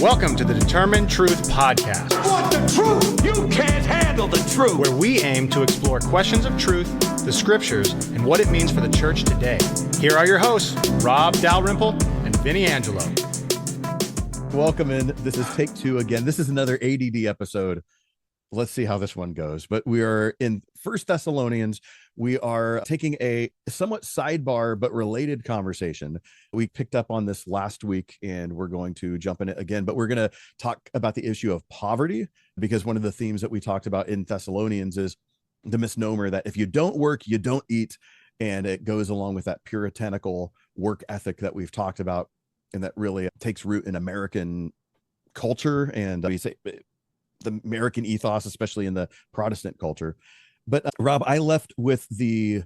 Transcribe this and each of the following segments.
Welcome to the Determinetruth Podcast. Want the truth? You can't handle the truth. Where we aim to explore questions of truth, the scriptures, and what it means for the church today. Here are your hosts, Rob Dalrymple and Vinnie Angelo. Welcome in. This is take two again. This is another ADD episode. Let's see how this one goes. But we are in 1 Thessalonians. We are taking a somewhat sidebar but related conversation. We picked up on this last week and we're going to jump in it again. But we're going to talk about the issue of poverty, because one of the themes that we talked about in Thessalonians is the misnomer that if you don't work, you don't eat. And it goes along with that puritanical work ethic that we've talked about, and that really takes root in American culture and we say the American ethos, especially in the Protestant culture. But Rob, I left with the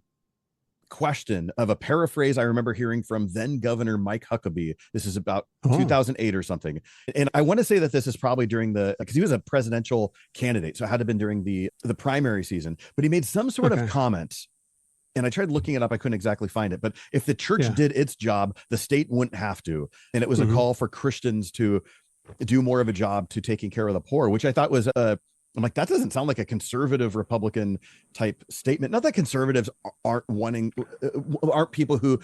question of a paraphrase I remember hearing from then Governor Mike Huckabee. This is about 2008 or something. And I want to say that this is probably during because he was a presidential candidate. So it had to have been during the primary season, but he made some sort of comment. And I tried looking it up. I couldn't exactly find it. But if the church did its job, the state wouldn't have to. And it was a call for Christians to do more of a job to taking care of the poor, which I thought was I'm like, that doesn't sound like a conservative Republican type statement. Not that conservatives aren't people who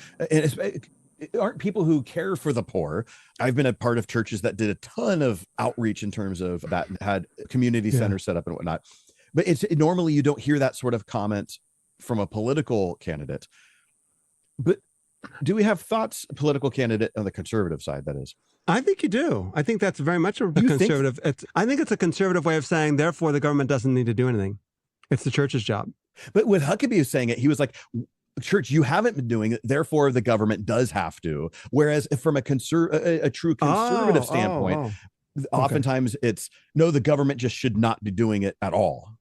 care for the poor. I've been a part of churches that did a ton of outreach in terms of that, had community centers set up and whatnot. But normally you don't hear that sort of comment from a political candidate. But do we have thoughts, political candidate on the conservative side, that is? I think you do. I think that's very much a conservative. I think it's a conservative way of saying, therefore, the government doesn't need to do anything. It's the church's job. But with Huckabee saying it, he was like, church, you haven't been doing it, therefore the government does have to. Whereas from a true conservative standpoint, oftentimes it's, no, the government just should not be doing it at all.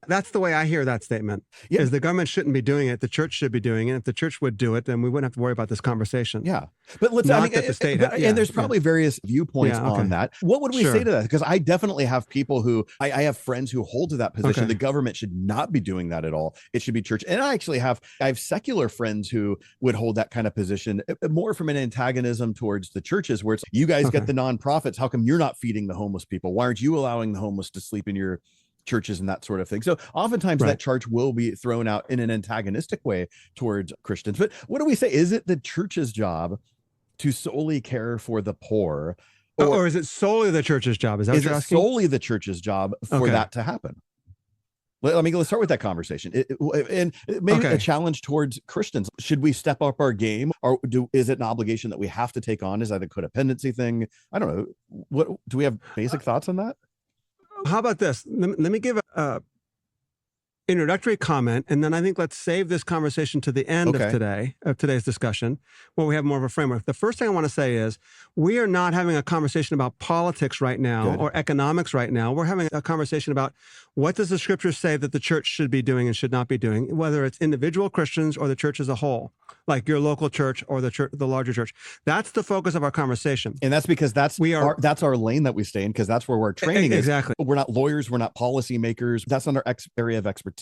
That's the way I hear that statement, is the government shouldn't be doing it. The church should be doing it. If the church would do it, then we wouldn't have to worry about this conversation. Yeah. But let's and there's probably various viewpoints on that. What would we say to that? Because I definitely have people who I have friends who hold to that position. The government should not be doing that at all. It should be church. And I have secular friends who would hold that kind of position, more from an antagonism towards the churches, where it's, you guys get the nonprofits. How come you're not feeding the homeless people? Why aren't you allowing the homeless to sleep in your churches and that sort of thing? So oftentimes that charge will be thrown out in an antagonistic way towards Christians. But what do we say? Is it the church's job to solely care for the poor? Or is it solely the church's job? Is that what you're asking? Solely the church's job for that to happen? Let's start with that conversation. And maybe a challenge towards Christians. Should we step up our game, or is it an obligation that we have to take on? Is that a codependency thing? I don't know. What do we have basic thoughts on that? How about this? Let me give a introductory comment, and then I think let's save this conversation to the end of today's discussion, where we have more of a framework. The first thing I want to say is we are not having a conversation about politics right now or economics right now. We're having a conversation about what does the scripture say that the church should be doing and should not be doing, whether it's individual Christians or the church as a whole, like your local church or the larger church. That's the focus of our conversation. And that's because that's our lane that we stay in, because that's where our training is. Exactly. We're not lawyers. We're not policy makers. That's not our area of expertise.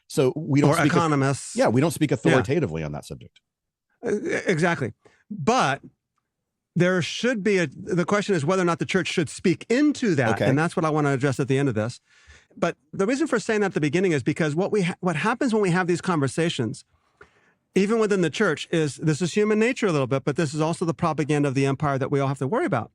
So we don't speak economists. We don't speak authoritatively on that subject. Exactly. But there should be the question is whether or not the church should speak into that. And that's what I want to address at the end of this. But the reason for saying that at the beginning is because what happens when we have these conversations, even within the church, is this is human nature a little bit, but this is also the propaganda of the empire that we all have to worry about,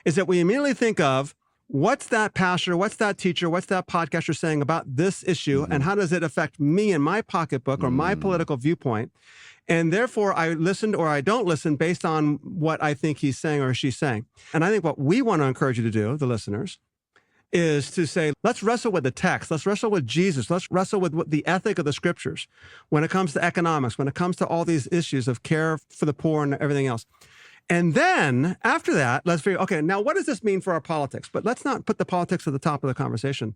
is that we immediately think of, what's that pastor, what's that teacher, what's that podcaster saying about this issue, and how does it affect me and my pocketbook or my political viewpoint? And therefore, I listened or I don't listen based on what I think he's saying or she's saying. And I think what we want to encourage you to do, the listeners, is to say, let's wrestle with the text. Let's wrestle with Jesus. Let's wrestle with the ethic of the scriptures when it comes to economics, when it comes to all these issues of care for the poor and everything else. And then after that, let's figure, okay, now what does this mean for our politics? But let's not put the politics at the top of the conversation.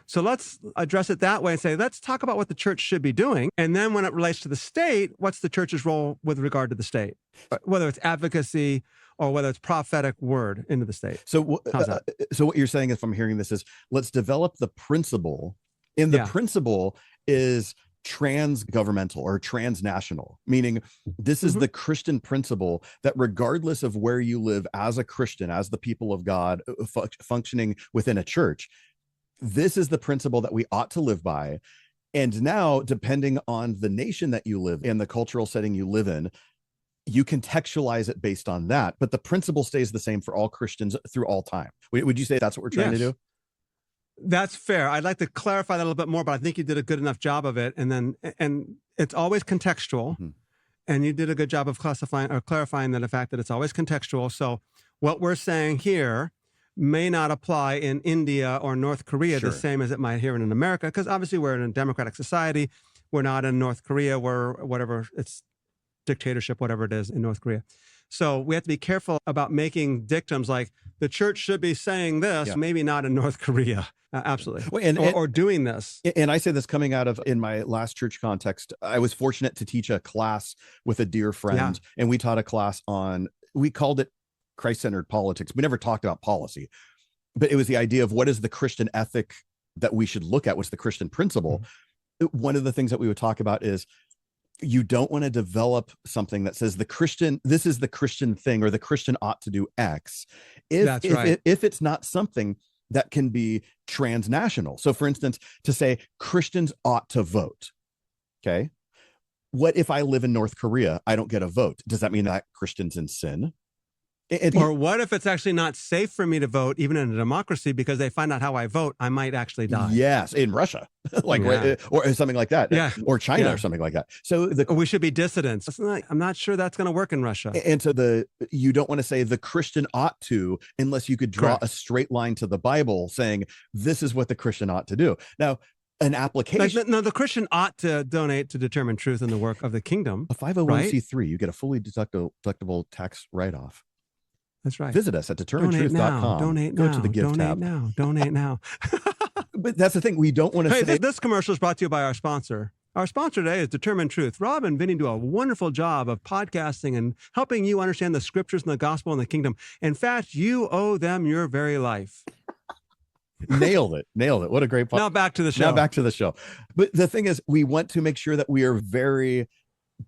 So let's address it that way and say, let's talk about what the church should be doing. And then when it relates to the state, what's the church's role with regard to the state? Whether it's advocacy or whether it's prophetic word into the state. So what you're saying, if I'm hearing this, is let's develop the principle. And the principle is trans-governmental or transnational, meaning this is the Christian principle that regardless of where you live as a Christian, as the people of God functioning within a church, this is the principle that we ought to live by. And now, depending on the nation that you live in, the cultural setting you live in, you contextualize it based on that. But the principle stays the same for all Christians through all time. Would you say that's what we're trying to do? That's fair. I'd like to clarify that a little bit more, but I think you did a good enough job of it. And it's always contextual. And you did a good job of clarifying that the fact that it's always contextual. So what we're saying here may not apply in India or North Korea the same as it might here in America, because obviously we're in a democratic society. We're not in North Korea where whatever it's dictatorship, whatever it is in North Korea. So we have to be careful about making dictums like the church should be saying this, maybe not in North Korea. Absolutely. Or doing this. And I say this coming out of, in my last church context, I was fortunate to teach a class with a dear friend, and we taught a class on, we called it Christ-centered politics. We never talked about policy, but it was the idea of what is the Christian ethic that we should look at? What's the Christian principle? One of the things that we would talk about is you don't want to develop something that says this is the Christian thing, or the Christian ought to do X. If it's not something that can be transnational. So for instance, to say Christians ought to vote. Okay. What if I live in North Korea? I don't get a vote. Does that mean that Christian's in sin? Or what if it's actually not safe for me to vote, even in a democracy, because they find out how I vote, I might actually die. Yes, in Russia, or something like that, or China, or something like that. So we should be dissidents. I'm not sure that's going to work in Russia. And so you don't want to say the Christian ought to, unless you could draw a straight line to the Bible saying this is what the Christian ought to do. Now, an application. No, the Christian ought to donate to Determinetruth and the work of the kingdom. A 501c3, you get a fully deductible tax write-off. That's right. Visit us at determinetruth.com. Donate now. Go to the gift tab. Donate now. But that's the thing. We don't want to say... This commercial is brought to you by our sponsor. Our sponsor today is Determinetruth. Rob and Vinnie do a wonderful job of podcasting and helping you understand the scriptures and the gospel and the kingdom. In fact, you owe them your very life. Nailed it. What a great podcast. Now back to the show. But the thing is, we want to make sure that we are very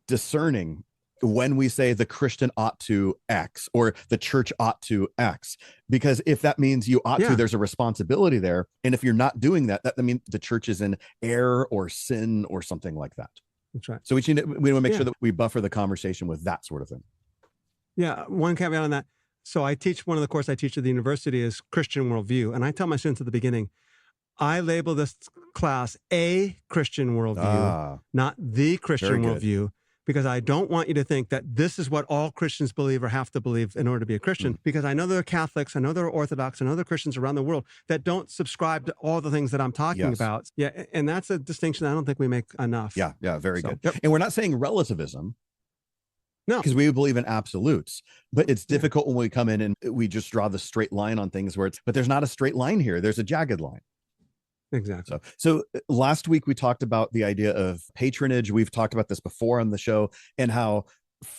discerning when we say the Christian ought to X or the church ought to X, because if that means you ought to, there's a responsibility there. And if you're not doing that, that means the church is in error or sin or something like that. That's right. So we want to make sure that we buffer the conversation with that sort of thing. Yeah. One caveat on that. So one of the courses I teach at the university is Christian worldview. And I tell my students at the beginning, I label this class a Christian worldview, not the Christian worldview. Because I don't want you to think that this is what all Christians believe or have to believe in order to be a Christian. Because I know there are Catholics, I know there are Orthodox, and other Christians around the world that don't subscribe to all the things that I'm talking about. Yeah, and that's a distinction I don't think we make enough. Yeah, very good. And we're not saying relativism. No. Because we believe in absolutes. But it's difficult when we come in and we just draw the straight line on things but there's not a straight line here. There's a jagged line. Exactly. So last week we talked about the idea of patronage. We've talked about this before on the show, and how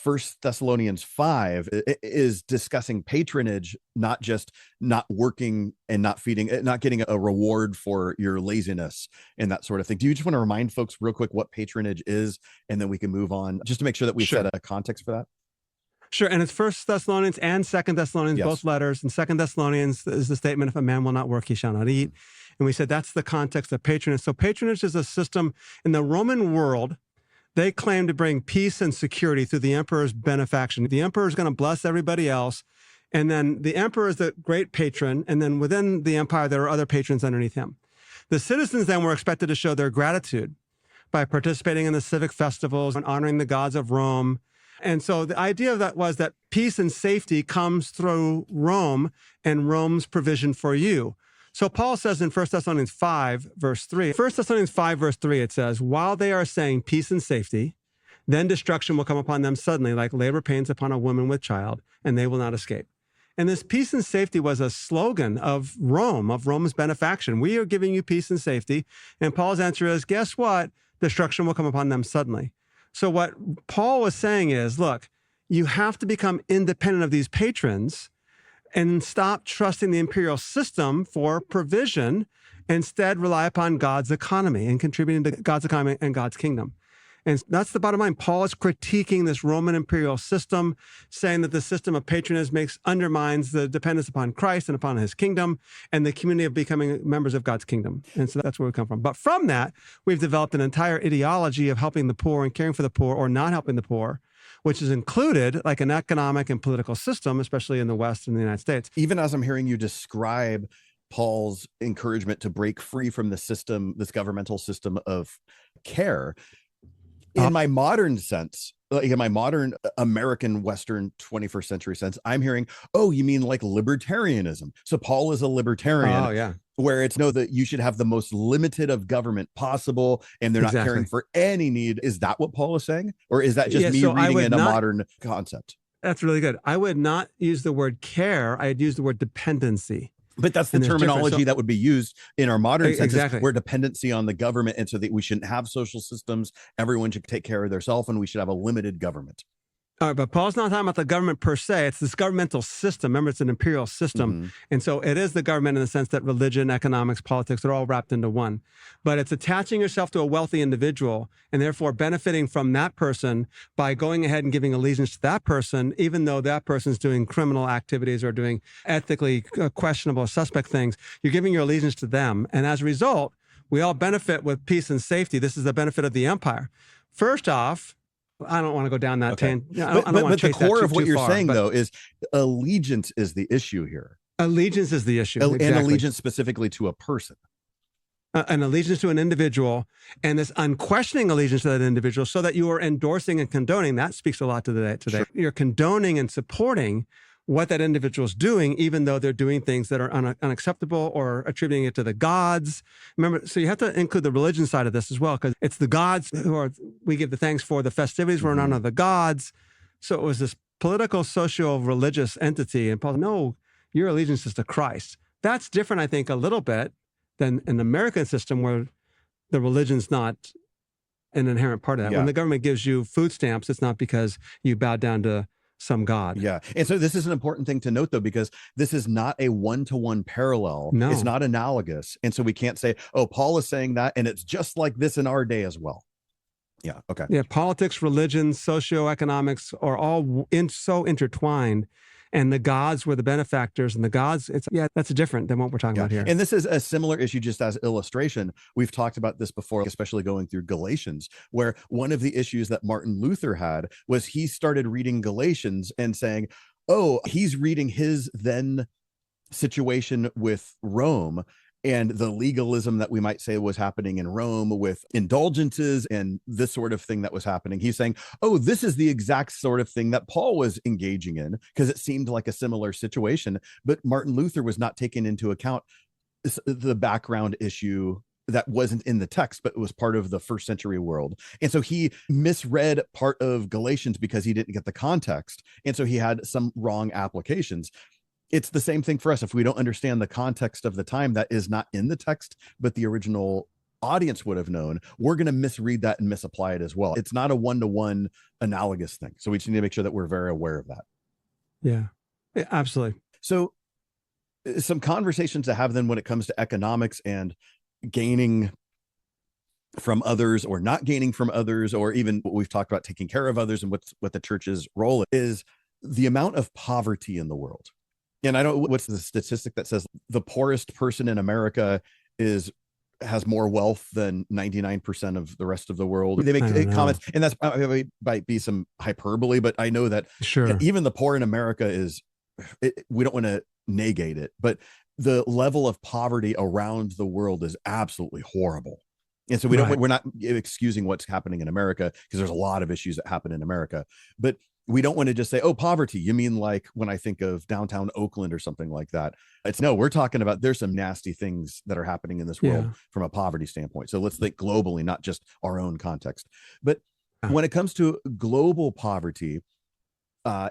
1 Thessalonians 5 is discussing patronage, not just not working and not getting a reward for your laziness and that sort of thing. Do you just want to remind folks real quick what patronage is, and then we can move on just to make sure that we set a context for that? Sure. And it's 1 Thessalonians and 2 Thessalonians, both letters. And 2 Thessalonians is the statement, if a man will not work, he shall not eat. And we said that's the context of patronage. So patronage is a system in the Roman world. They claim to bring peace and security through the emperor's benefaction. The emperor is going to bless everybody else. And then the emperor is the great patron. And then within the empire, there are other patrons underneath him. The citizens then were expected to show their gratitude by participating in the civic festivals and honoring the gods of Rome. And so the idea of that was that peace and safety comes through Rome and Rome's provision for you. So Paul says in 1 Thessalonians 5, verse 3, 1 Thessalonians 5, verse 3, it says, while they are saying peace and safety, then destruction will come upon them suddenly, like labor pains upon a woman with child, and they will not escape. And this peace and safety was a slogan of Rome, of Rome's benefaction. We are giving you peace and safety. And Paul's answer is, guess what? Destruction will come upon them suddenly. So what Paul was saying is, look, you have to become independent of these patrons and stop trusting the imperial system for provision Instead, rely upon God's economy and contributing to God's economy and God's kingdom. And that's the bottom line. Paul is critiquing this Roman imperial system, saying that the system of patronage undermines the dependence upon Christ and upon his kingdom and the community of becoming members of God's kingdom. And so that's where we come from. But from that, we've developed an entire ideology of helping the poor and caring for the poor or not helping the poor, which is included like an economic and political system, especially in the West and the United States. Even as I'm hearing you describe Paul's encouragement to break free from the system, this governmental system of care, in my modern sense, like in my modern American Western 21st century sense, I'm hearing, oh, you mean like libertarianism. So Paul is a libertarian. Oh, yeah. Where it's that you should have the most limited of government possible and they're not caring for any need. Is that what Paul is saying? Or is that just me reading in a modern concept? That's really good. I would not use the word care. I'd use the word dependency. But that's the terminology that would be used in our modern sense. Exactly. We're dependency on the government. And so that we shouldn't have social systems. Everyone should take care of themselves and we should have a limited government. All right, but Paul's not talking about the government per se. It's this governmental system. Remember, it's an imperial system. Mm-hmm. And so it is the government in the sense that religion, economics, politics, they're all wrapped into one. But it's attaching yourself to a wealthy individual and therefore benefiting from that person by going ahead and giving allegiance to that person, even though that person's doing criminal activities or doing ethically questionable or suspect things. You're giving your allegiance to them. And as a result, we all benefit with peace and safety. This is the benefit of the empire. First off, I don't want to go down that tangent. But the core of what you're saying, though, is allegiance is the issue here. Allegiance is the issue. And allegiance specifically to a person. An allegiance to an individual and this unquestioning allegiance to that individual so that you are endorsing and condoning. That speaks a lot to today. Sure. You're condoning and supporting what that individual is doing, even though they're doing things that are unacceptable or attributing it to the gods. Remember, so you have to include the religion side of this as well, because it's the gods we give the thanks for the festivities were in honor of the gods. So it was this political, social, religious entity. And Paul, no, your allegiance is to Christ. That's different, I think, a little bit than an American system where the religion's not an inherent part of that. Yeah. When the government gives you food stamps, it's not because you bow down to some God. Yeah. And so this is an important thing to note, though, because this is not a one-to-one parallel. No. It's not analogous. And so we can't say, oh, Paul is saying that, and it's just like this in our day as well. Yeah. Okay. Yeah. Politics, religion, socioeconomics are all so intertwined. And the gods were the benefactors, and the gods, that's different than what we're talking about here. And this is a similar issue, just as illustration. We've talked about this before, especially going through Galatians, where one of the issues that Martin Luther had was he started reading Galatians and saying, oh, he's reading his then situation with Rome and the legalism that we might say was happening in Rome with indulgences and this sort of thing that was happening. He's saying, oh, this is the exact sort of thing that Paul was engaging in, because it seemed like a similar situation. But Martin Luther was not taking into account the background issue that wasn't in the text, but it was part of the first century world. And so he misread part of Galatians because he didn't get the context. And so he had some wrong applications. It's the same thing for us. If we don't understand the context of the time that is not in the text, but the original audience would have known, we're going to misread that and misapply it as well. It's not a one-to-one analogous thing. So we just need to make sure that we're very aware of that. Yeah, absolutely. So some conversations to have then when it comes to economics and gaining from others or not gaining from others, or even what we've talked about taking care of others and what the church's role is, the amount of poverty in the world. And I don't, what's the statistic that says the poorest person in America has more wealth than 99% of the rest of the world. They make comments, and that's might be some hyperbole, but I know that even the poor in America we don't want to negate it, but the level of poverty around the world is absolutely horrible. And so we're not excusing what's happening in America, because there's a lot of issues that happen in America, but we don't want to just say, oh, poverty, you mean like when I think of downtown Oakland or something like that. We're talking about there's some nasty things that are happening in this world from a poverty standpoint. So let's think globally, not just our own context. But when it comes to global poverty,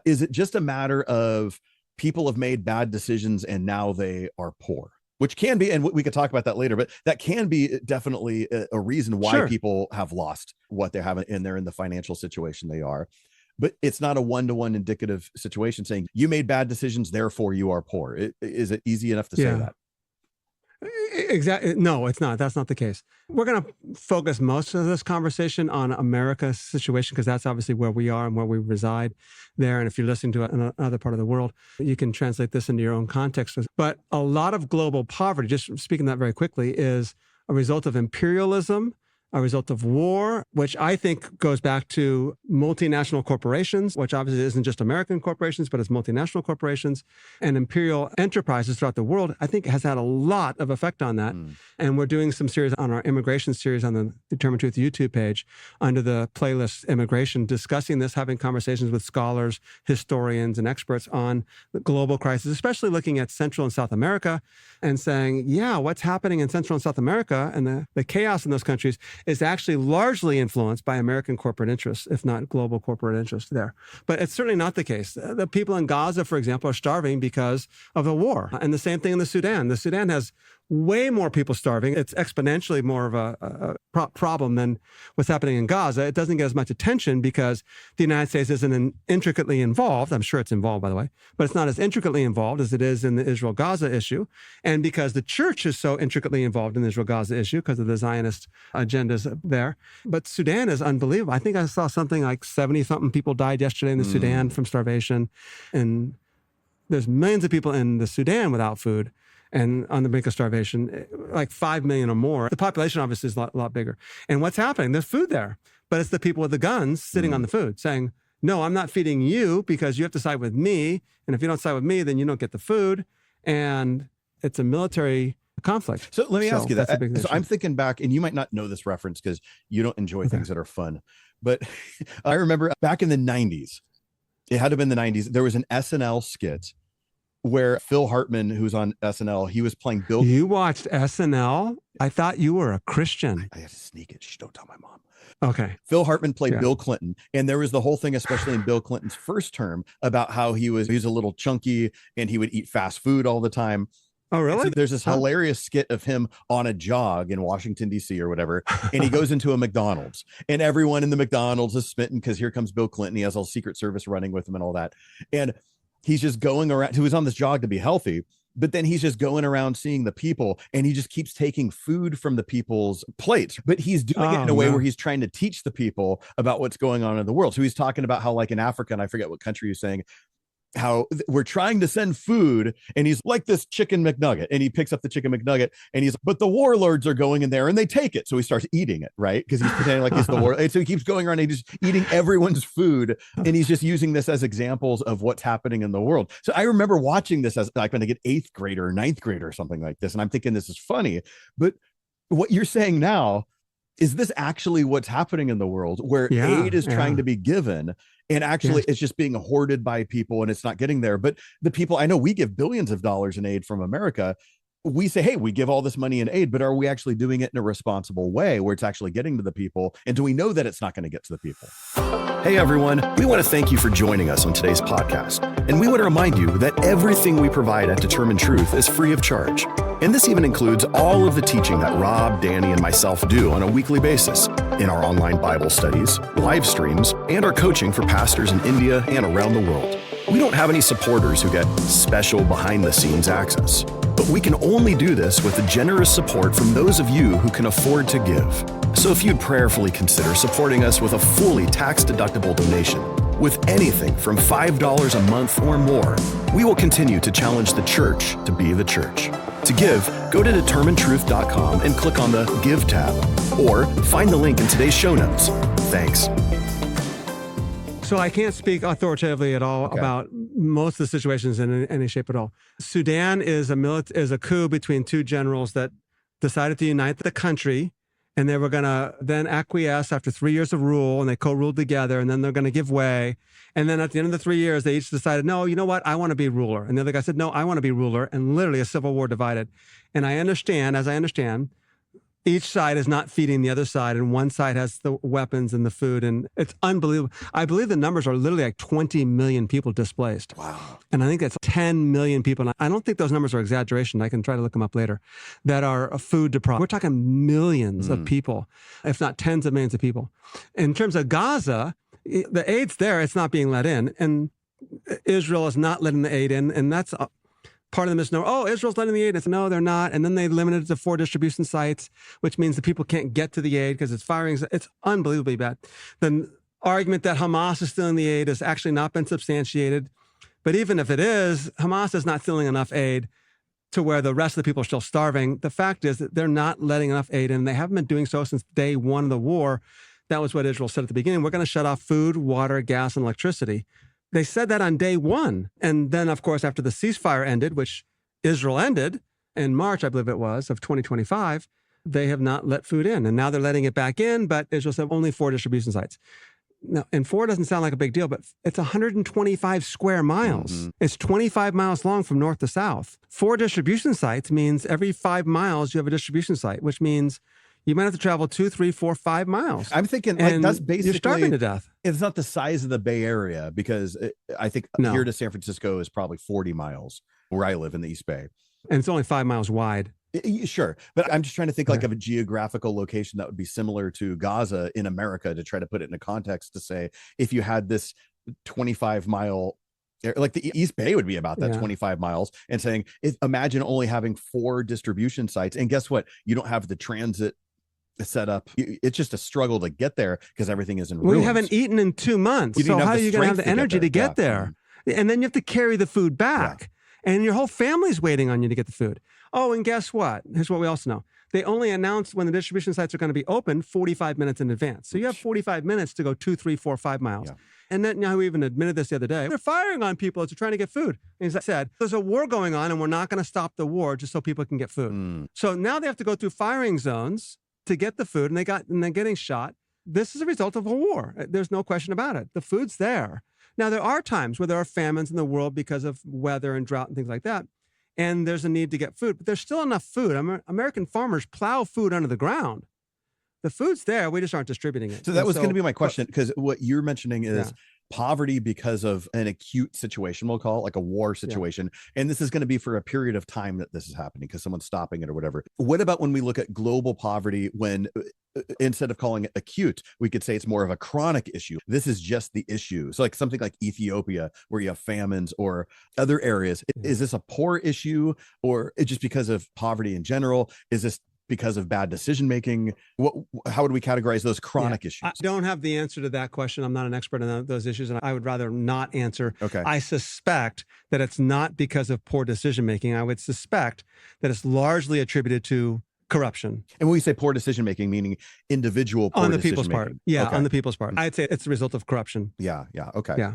is it just a matter of people have made bad decisions and now they are poor? Which can be, and we could talk about that later, but that can be definitely a reason why people have lost what they have, and they're in the financial situation they are. But it's not a one-to-one indicative situation saying you made bad decisions, therefore you are poor. Is it easy enough to say that? Exactly. No, it's not. That's not the case. We're going to focus most of this conversation on America's situation because that's obviously where we are and where we reside there. And if you're listening to another part of the world, you can translate this into your own context. But a lot of global poverty, just speaking that very quickly, is a result of imperialism, a result of war, which I think goes back to multinational corporations, which obviously isn't just American corporations, but it's multinational corporations and imperial enterprises throughout the world. I think has had a lot of effect on that. And we're doing some series on our immigration series on the Determined Truth YouTube page under the playlist Immigration, discussing this, having conversations with scholars, historians, and experts on the global crisis, especially looking at Central and South America and saying, yeah, what's happening in Central and South America and the chaos in those countries is actually largely influenced by American corporate interests, if not global corporate interests there. But it's certainly not the case. The people in Gaza, for example, are starving because of the war. And the same thing in the Sudan. The Sudan has way more people starving. It's exponentially more of a problem than what's happening in Gaza. It doesn't get as much attention because the United States isn't intricately involved. I'm sure it's involved, by the way, but it's not as intricately involved as it is in the Israel-Gaza issue. And because the church is so intricately involved in the Israel-Gaza issue because of the Zionist agendas there. But Sudan is unbelievable. I think I saw something like 70-something people died yesterday in the Sudan from starvation. And there's millions of people in the Sudan without food and on the brink of starvation, like 5 million or more. The population obviously is a lot bigger. And what's happening? There's food there, but it's the people with the guns sitting on the food saying, no, I'm not feeding you because you have to side with me. And if you don't side with me, then you don't get the food. And it's a military conflict. So let me ask you that. So I'm thinking back, and you might not know this reference because you don't enjoy things that are fun. But I remember back in the 90s, it had to have been the 90s, there was an SNL skit where Phil Hartman, who's on SNL, he was playing Bill. You watched SNL? I thought you were a Christian. I had to sneak it. Shh, don't tell my mom. Okay. Phil Hartman played Bill Clinton. And there was the whole thing, especially in Bill Clinton's first term, about how he was a little chunky and he would eat fast food all the time. Oh, really? So there's this hilarious skit of him on a jog in Washington, D.C. or whatever. And he goes into a McDonald's and everyone in the McDonald's is smitten because here comes Bill Clinton. He has all Secret Service running with him and all that. And he's just going around. He was on this jog to be healthy, but then he's just going around seeing the people and he just keeps taking food from the people's plates, but he's doing it in a way where he's trying to teach the people about what's going on in the world. So he's talking about how, like in Africa, and I forget what country he's saying, how we're trying to send food, and he's like this chicken McNugget, and he picks up the chicken McNugget and he's, but the warlords are going in there and they take it. So he starts eating it, right? Because he's pretending like he's the war. And so he keeps going around and he's just eating everyone's food. And he's just using this as examples of what's happening in the world. So I remember watching this as like when I get 8th grade or 9th grade or something like this. And I'm thinking this is funny, but what you're saying now, is this actually what's happening in the world where aid is trying to be given and actually it's just being hoarded by people and it's not getting there? But the people, I know we give billions of dollars in aid from America. We say, hey, we give all this money in aid, but are we actually doing it in a responsible way where it's actually getting to the people? And do we know that it's not going to get to the people? Hey, everyone. We want to thank you for joining us on today's podcast. And we want to remind you that everything we provide at Determined Truth is free of charge. And this even includes all of the teaching that Rob, Danny, and myself do on a weekly basis in our online Bible studies, live streams, and our coaching for pastors in India and around the world. We don't have any supporters who get special behind-the-scenes access, but we can only do this with the generous support from those of you who can afford to give. So if you'd prayerfully consider supporting us with a fully tax-deductible donation, with anything from $5 a month or more, we will continue to challenge the church to be the church. To give, go to Determinetruth.com and click on the Give tab, or find the link in today's show notes. Thanks. So I can't speak authoritatively at all about most of the situations in any shape at all. Sudan is a coup between two generals that decided to unite the country, and they were going to then acquiesce after 3 years of rule, and they co-ruled together, and then they're going to give way. And then at the end of the 3 years, they each decided, no, you know what? I want to be ruler. And the other guy said, no, I want to be ruler. And literally a civil war divided. And I understand, each side is not feeding the other side, and one side has the weapons and the food, and it's unbelievable. I believe the numbers are literally like 20 million people displaced. Wow. And I think that's 10 million people. And I don't think those numbers are exaggeration. I can try to look them up later, that are food deprived. We're talking millions of people, if not tens of millions of people. In terms of Gaza, the aid's there. It's not being let in. And Israel is not letting the aid in. And that's part of the misnomer, Israel's letting the aid. It's no, they're not. And then they limited it to 4 distribution sites, which means the people can't get to the aid because it's firing. It's unbelievably bad. The argument that Hamas is stealing the aid has actually not been substantiated. But even if it is, Hamas is not stealing enough aid to where the rest of the people are still starving. The fact is that they're not letting enough aid in. They haven't been doing so since day one of the war. That was what Israel said at the beginning. We're going to shut off food, water, gas, and electricity. They said that on day one. And then, of course, after the ceasefire ended, which Israel ended in March, I believe it was, of 2025, they have not let food in. And now they're letting it back in, but Israel said only 4 distribution sites. Now, and 4 doesn't sound like a big deal, but it's 125 square miles. Mm-hmm. It's 25 miles long from north to south. 4 distribution sites means every 5 miles you have a distribution site, which means you might have to travel 2, 3, 4, 5 miles. I'm thinking like that's basically you're starving to death. It's not the size of the Bay Area because I think here to San Francisco is probably 40 miles where I live in the East Bay. And it's only 5 miles wide. Sure. But I'm just trying to think like of a geographical location that would be similar to Gaza in America to try to put it in a context to say, if you had this 25-mile, like the East Bay would be about that 25 miles, and saying, imagine only having 4 distribution sites. And guess what? You don't have the transit set up. It's just a struggle to get there because everything is in ruins. We haven't eaten in 2 months. So how are you going to have the energy to get there? And then you have to carry the food back. Yeah. And your whole family's waiting on you to get the food. Oh, and guess what? Here's what we also know. They only announce when the distribution sites are going to be open 45 minutes in advance. So you have 45 minutes to go 2, 3, 4, 5 miles. Yeah. And then now we even admitted this the other day. They're firing on people as they're trying to get food. And as I said, there's a war going on and we're not going to stop the war just so people can get food. So now they have to go through firing zones to get the food, and they're getting shot. This is a result of a war. There's no question about it. The food's there. Now, there are times where there are famines in the world because of weather and drought and things like that, and there's a need to get food. But there's still enough food. American farmers plow food under the ground. The food's there. We just aren't distributing it. So that was going to be my question, because what you're mentioning is poverty because of an acute situation, we'll call it like a war situation. Yeah. And this is going to be for a period of time that this is happening because someone's stopping it or whatever. What about when we look at global poverty, when instead of calling it acute, we could say it's more of a chronic issue? This is just the issue. So like something like Ethiopia, where you have famines, or other areas. Is this a poor issue, or just because of poverty in general? Is this because of bad decision making? How would we categorize those chronic issues? I don't have the answer to that question. I'm not an expert on those issues, and I would rather not answer. Okay. I suspect that it's not because of poor decision making. I would suspect that it's largely attributed to corruption. And when we say poor decision making, meaning individual poor on the people's part. Yeah, okay. On the people's part. I'd say it's the result of corruption. Yeah. Okay.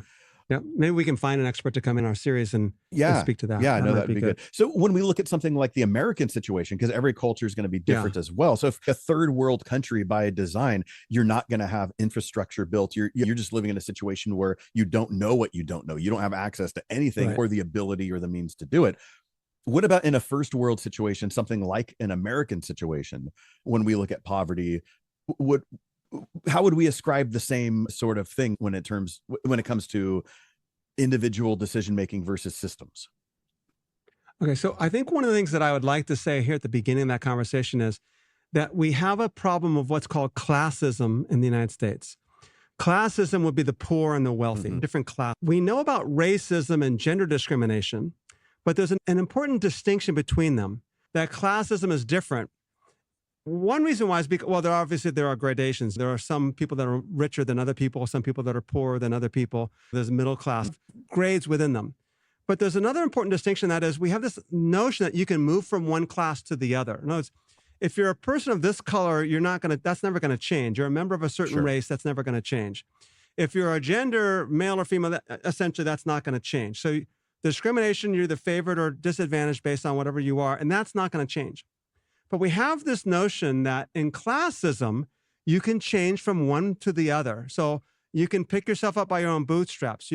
Yeah, maybe we can find an expert to come in our series and speak to that. Yeah, I know that'd be good. So when we look at something like the American situation, because every culture is going to be different as well. So if a third world country by design, you're not going to have infrastructure built. You're just living in a situation where you don't know what you don't know. You don't have access to anything or the ability or the means to do it. What about in a first world situation, something like an American situation, when we look at poverty? How would we ascribe the same sort of thing when it comes to individual decision making versus systems? Okay, so I think one of the things that I would like to say here at the beginning of that conversation is that we have a problem of what's called classism in the United States. Classism would be the poor and the wealthy, different class. We know about racism and gender discrimination, but there's an important distinction between them. That classism is different. One reason why is because, there are gradations. There are some people that are richer than other people, some people that are poorer than other people. There's middle class grades within them. But there's another important distinction, that is we have this notion that you can move from one class to the other. In other words, if you're a person of this color, that's never going to change. You're a member of a certain race, that's never going to change. If you're a gender, male or female, essentially that's not going to change. So discrimination, you're either favored or disadvantaged based on whatever you are, and that's not going to change. But we have this notion that in classism, you can change from one to the other. So you can pick yourself up by your own bootstraps.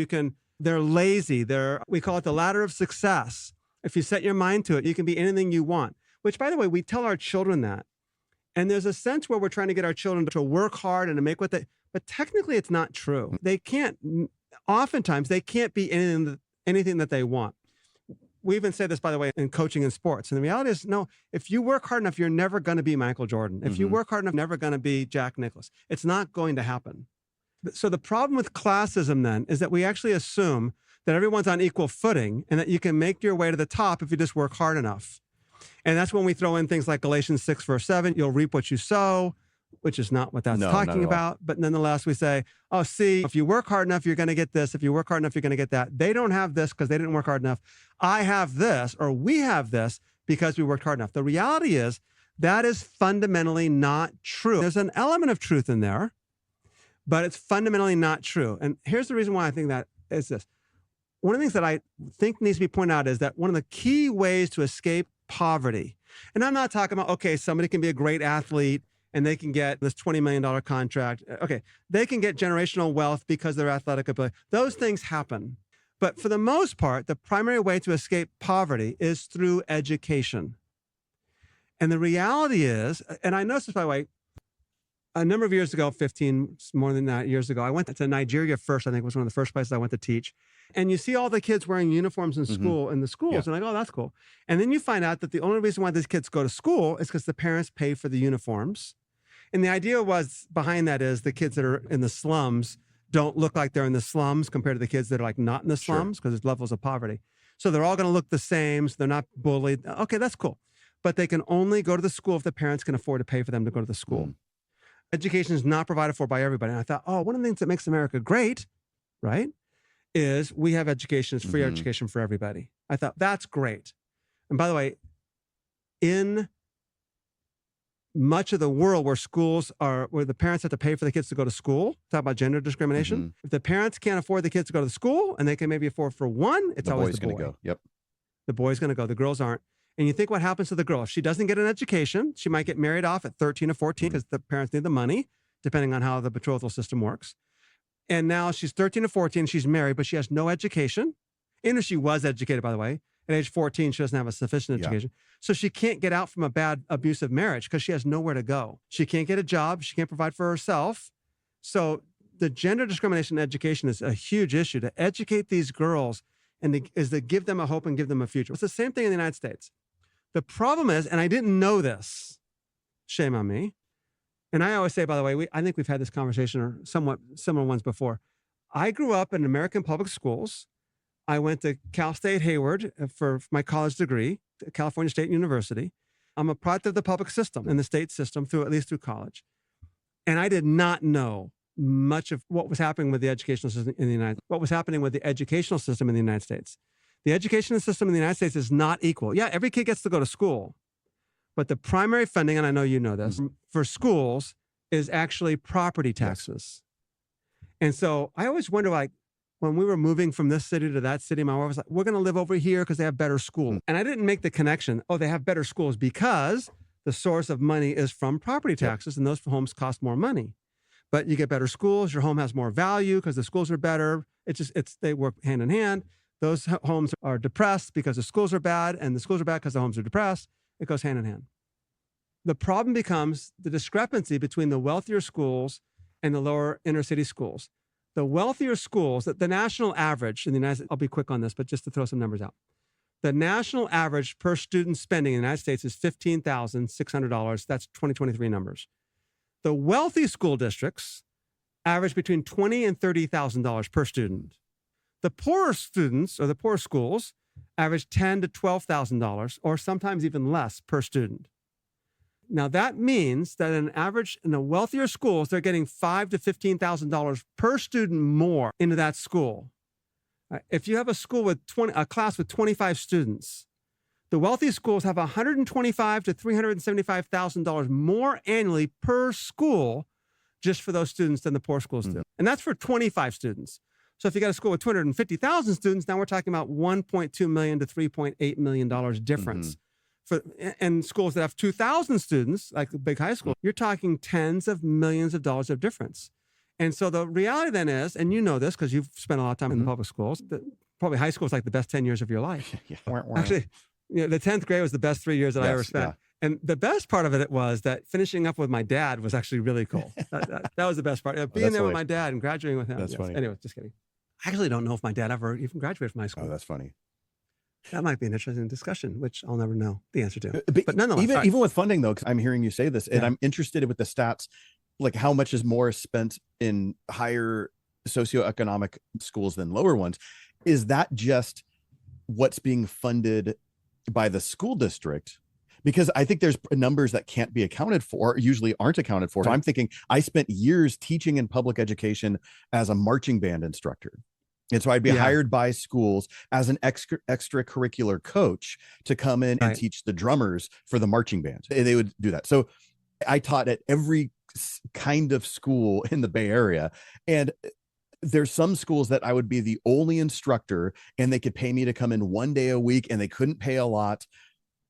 They're lazy. We call it the ladder of success. If you set your mind to it, you can be anything you want, which, by the way, we tell our children that. And there's a sense where we're trying to get our children to work hard and to make but technically it's not true. Oftentimes they can't be anything that they want. We even say this, by the way, in coaching and sports. And the reality is, no, if you work hard enough, you're never going to be Michael Jordan. If you work hard enough, you're never going to be Jack Nicklaus. It's not going to happen. So the problem with classism then is that we actually assume that everyone's on equal footing and that you can make your way to the top if you just work hard enough. And that's when we throw in things like Galatians 6, verse 7, you'll reap what you sow, which is not what that's talking about. But nonetheless, we say, oh, see, if you work hard enough, you're going to get this. If you work hard enough, you're going to get that. They don't have this because they didn't work hard enough. I have this, or we have this because we worked hard enough. The reality is that is fundamentally not true. There's an element of truth in there, but it's fundamentally not true. And here's the reason why I think that is this. One of the things that I think needs to be pointed out is that one of the key ways to escape poverty, and I'm not talking about, okay, somebody can be a great athlete and they can get this $20 million contract. Okay, they can get generational wealth because of their athletic ability. Those things happen. But for the most part, the primary way to escape poverty is through education. And the reality is, and I noticed this, by the way, a number of years ago, 15, more than that years ago, I went to Nigeria first. I think it was one of the first places I went to teach. And you see all the kids wearing uniforms in school, in the schools, and like, oh, that's cool. And then you find out that the only reason why these kids go to school is because the parents pay for the uniforms. And the idea was behind that is the kids that are in the slums don't look like they're in the slums compared to the kids that are like not in the slums because there's levels of poverty. So they're all going to look the same. So they're not bullied. Okay, that's cool. But they can only go to the school if the parents can afford to pay for them to go to the school. Education is not provided for by everybody. And I thought, oh, one of the things that makes America great, right, is we have education. It's free education for everybody. I thought, that's great. And by the way, in much of the world where schools are, where the parents have to pay for the kids to go to school, talk about gender discrimination. If the parents can't afford the kids to go to the school and they can maybe afford for one, it's always the boy. Go. Yep. The boy's going to go. The girls aren't. And you think what happens to the girl? If she doesn't get an education, she might get married off at 13 or 14 because the parents need the money, depending on how the betrothal system works. And now she's 13 or 14, she's married, but she has no education. And if she was educated, by the way, at age 14, she doesn't have a sufficient education. So she can't get out from a bad, abusive marriage because she has nowhere to go. She can't get a job. She can't provide for herself. So the gender discrimination in education is a huge issue. To educate these girls is to give them a hope and give them a future. It's the same thing in the United States. The problem is, and I didn't know this, shame on me. And I always say, by the way, I think we've had this conversation or somewhat similar ones before. I grew up in American public schools. I went to Cal State Hayward for my college degree, California State University. I'm a product of the public system and the state system at least through college. And I did not know much of what was happening with the educational system in the educational system in the United States. The educational system in the United States is not equal. Yeah, every kid gets to go to school, but the primary funding, and I know you know this, for schools is actually property taxes. And so I always wonder, like, when we were moving from this city to that city, my wife was like, we're going to live over here because they have better schools. And I didn't make the connection, oh, they have better schools because the source of money is from property taxes and those homes cost more money. But you get better schools, your home has more value because the schools are better. They work hand in hand. Those homes are depressed because the schools are bad, and the schools are bad because the homes are depressed. It goes hand in hand. The problem becomes the discrepancy between the wealthier schools and the lower inner city schools. The wealthier schools, the national average in the United States, I'll be quick on this, but just to throw some numbers out. The national average per student spending in the United States is $15,600. That's 2023 numbers. The wealthy school districts average between $20,000 and $30,000 per student. The poorer students or the poor schools average $10,000 to $12,000 or sometimes even less per student. Now that means that in the wealthier schools, they're getting $5,000 to $15,000 per student more into that school. If you have a school with a class with 25 students, the wealthy schools have $125,000 to $375,000 more annually per school just for those students than the poor schools do. And that's for 25 students. So if you got a school with 250,000 students, now we're talking about $1.2 million to $3.8 million difference. And schools that have 2,000 students, like the big high school, you're talking tens of millions of dollars of difference. And so the reality then is, and you know this because you've spent a lot of time in the public schools, probably high school is like the best 10 years of your life. Actually, the 10th grade was the best 3 years that I ever spent. And the best part of it was that finishing up with my dad was actually really cool. That was the best part. Being there with my dad and graduating with him. That's funny. Anyway, just kidding. I actually don't know if my dad ever even graduated from high school. Oh, that's funny. That might be an interesting discussion, which I'll never know the answer to. But nonetheless. Even with funding, though, because I'm hearing you say this, and I'm interested with the stats, like how much is more spent in higher socioeconomic schools than lower ones. is that just what's being funded by the school district? Because I think there's numbers that can't be accounted for, usually aren't accounted for. So I'm thinking I spent years teaching in public education as a marching band instructor. And so I'd be hired by schools as an extracurricular coach to come in and teach the drummers for the marching band. They would do that. So I taught at every kind of school in the Bay Area. And there's some schools that I would be the only instructor and they could pay me to come in one day a week and they couldn't pay a lot.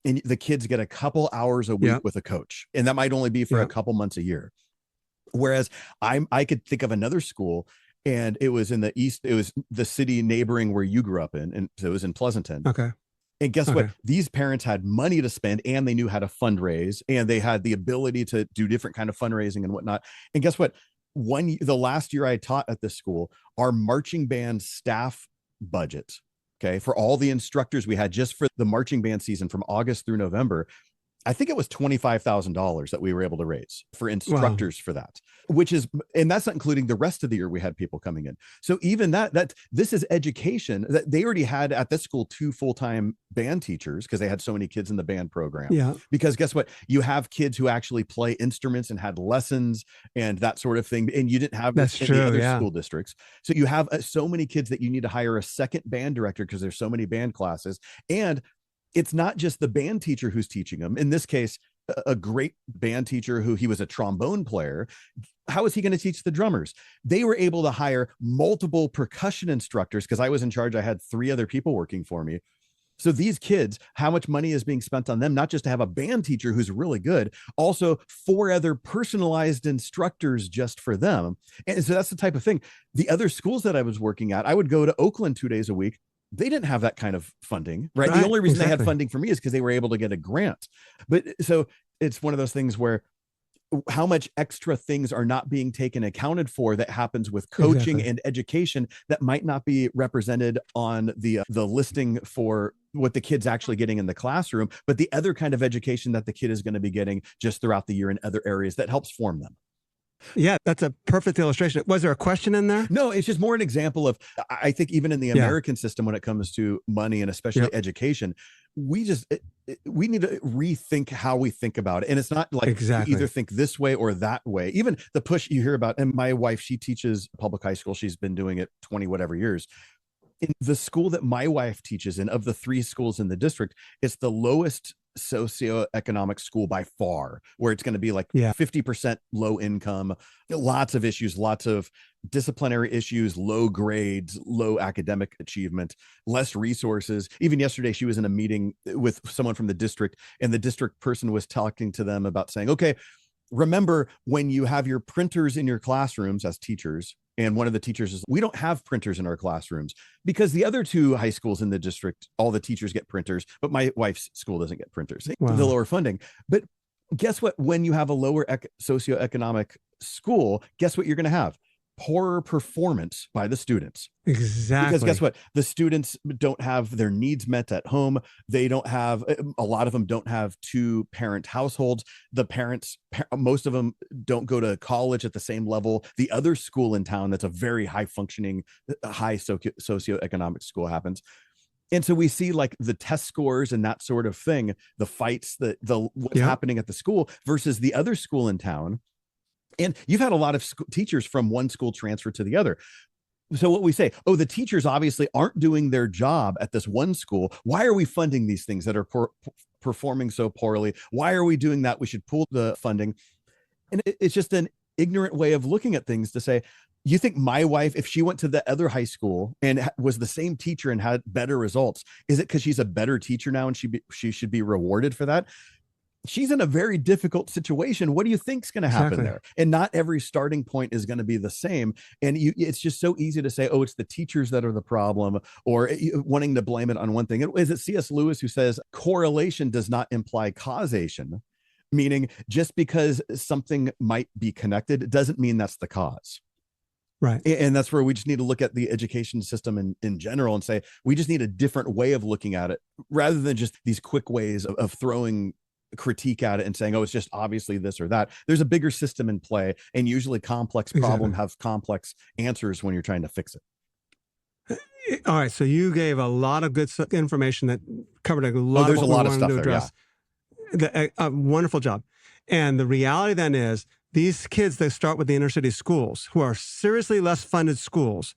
And the kids get a couple hours a week with a coach. And that might only be for a couple months a year. Whereas I could think of another school, and it was in the East, it was the city neighboring where you grew up in. And so it was in Pleasanton. Okay. And guess what? These parents had money to spend and they knew how to fundraise and they had the ability to do different kind of fundraising and whatnot. And guess what? The last year I taught at this school, our marching band staff budget, for all the instructors we had just for the marching band season from August through November, I think it was $25,000 that we were able to raise for instructors for that, and that's not including the rest of the year we had people coming in. So even that this is education that they already had at this school, 2 full-time band teachers because they had so many kids in the band program. Yeah. Because guess what? You have kids who actually play instruments and had lessons and that sort of thing. And you didn't have this in the other school districts. So you have so many kids that you need to hire a second band director because there's so many band classes. And it's not just the band teacher who's teaching them. In this case, a great band teacher he was a trombone player. How is he going to teach the drummers? They were able to hire multiple percussion instructors because I was in charge. I had 3 other people working for me. So these kids, how much money is being spent on them, not just to have a band teacher who's really good, also 4 other personalized instructors just for them. And so that's the type of thing. The other schools that I was working at, I would go to Oakland 2 days a week. They didn't have that kind of funding, right? The only reason they had funding for me is because they were able to get a grant. But so it's one of those things where how much extra things are not being accounted for that happens with coaching and education that might not be represented on the listing for what the kid's actually getting in the classroom, but the other kind of education that the kid is going to be getting just throughout the year in other areas that helps form them. Yeah, that's a perfect illustration. Was there a question in there? No, it's just more an example of, I think even in the American system, when it comes to money and especially education, we need to rethink how we think about it. And it's not like either think this way or that way. Even the push you hear about, and my wife, she teaches public high school. She's been doing it 20 whatever years. In the school that my wife teaches in, of the 3 schools in the district, it's the lowest socioeconomic school by far, where it's going to be like 50% low income, lots of issues, lots of disciplinary issues, low grades, low academic achievement, less resources. Even yesterday, she was in a meeting with someone from the district, and the district person was talking to them about saying, okay, remember when you have your printers in your classrooms as teachers, and one of the teachers is, we don't have printers in our classrooms because the other 2 high schools in the district, all the teachers get printers, but my wife's school doesn't get printers. The lower funding. But guess what? When you have a lower socioeconomic school, guess what you're going to have? Poorer performance by the students. Exactly. Because guess what? The students don't have their needs met at home. They don't have, a lot of them don't have 2-parent households. The parents, most of them don't go to college at the same level. The other school in town that's a very high functioning, high socioeconomic school happens. And so we see like the test scores and that sort of thing, the fights, what's happening at the school versus the other school in town. And you've had a lot of teachers from one school transfer to the other. So what we say, the teachers obviously aren't doing their job at this one school. Why are we funding these things that are performing so poorly? Why are we doing that? We should pool the funding. And it's just an ignorant way of looking at things to say, you think my wife, if she went to the other high school and was the same teacher and had better results, is it because she's a better teacher now and she should be rewarded for that? She's in a very difficult situation. What do you think is going to happen there? And not every starting point is going to be the same. And it's just so easy to say, it's the teachers that are the problem, or wanting to blame it on one thing. Is it C.S. Lewis who says correlation does not imply causation, meaning just because something might be connected doesn't mean that's the cause. Right. And that's where we just need to look at the education system in general and say, we just need a different way of looking at it rather than just these quick ways of throwing critique at it and saying, it's just obviously this or that. There's a bigger system in play, and usually complex problem have complex answers when you're trying to fix it. All right, so you gave a lot of good information that covered a lot there's of what a lot we of wanted stuff to there, address. Wonderful job. And the reality then is these kids, they start with the inner city schools, who are seriously less funded schools.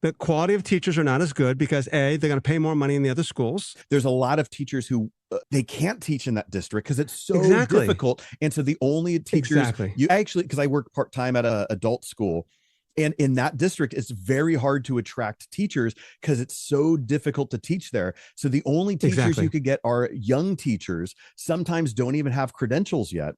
The quality of teachers are not as good because A, they're going to pay more money in the other schools. There's a lot of teachers who they can't teach in that district because it's so Exactly. difficult. And so the only teachers you actually, because I work part-time at an adult school, and in that district, it's very hard to attract teachers because it's so difficult to teach there. So the only teachers you could get are young teachers, sometimes don't even have credentials yet.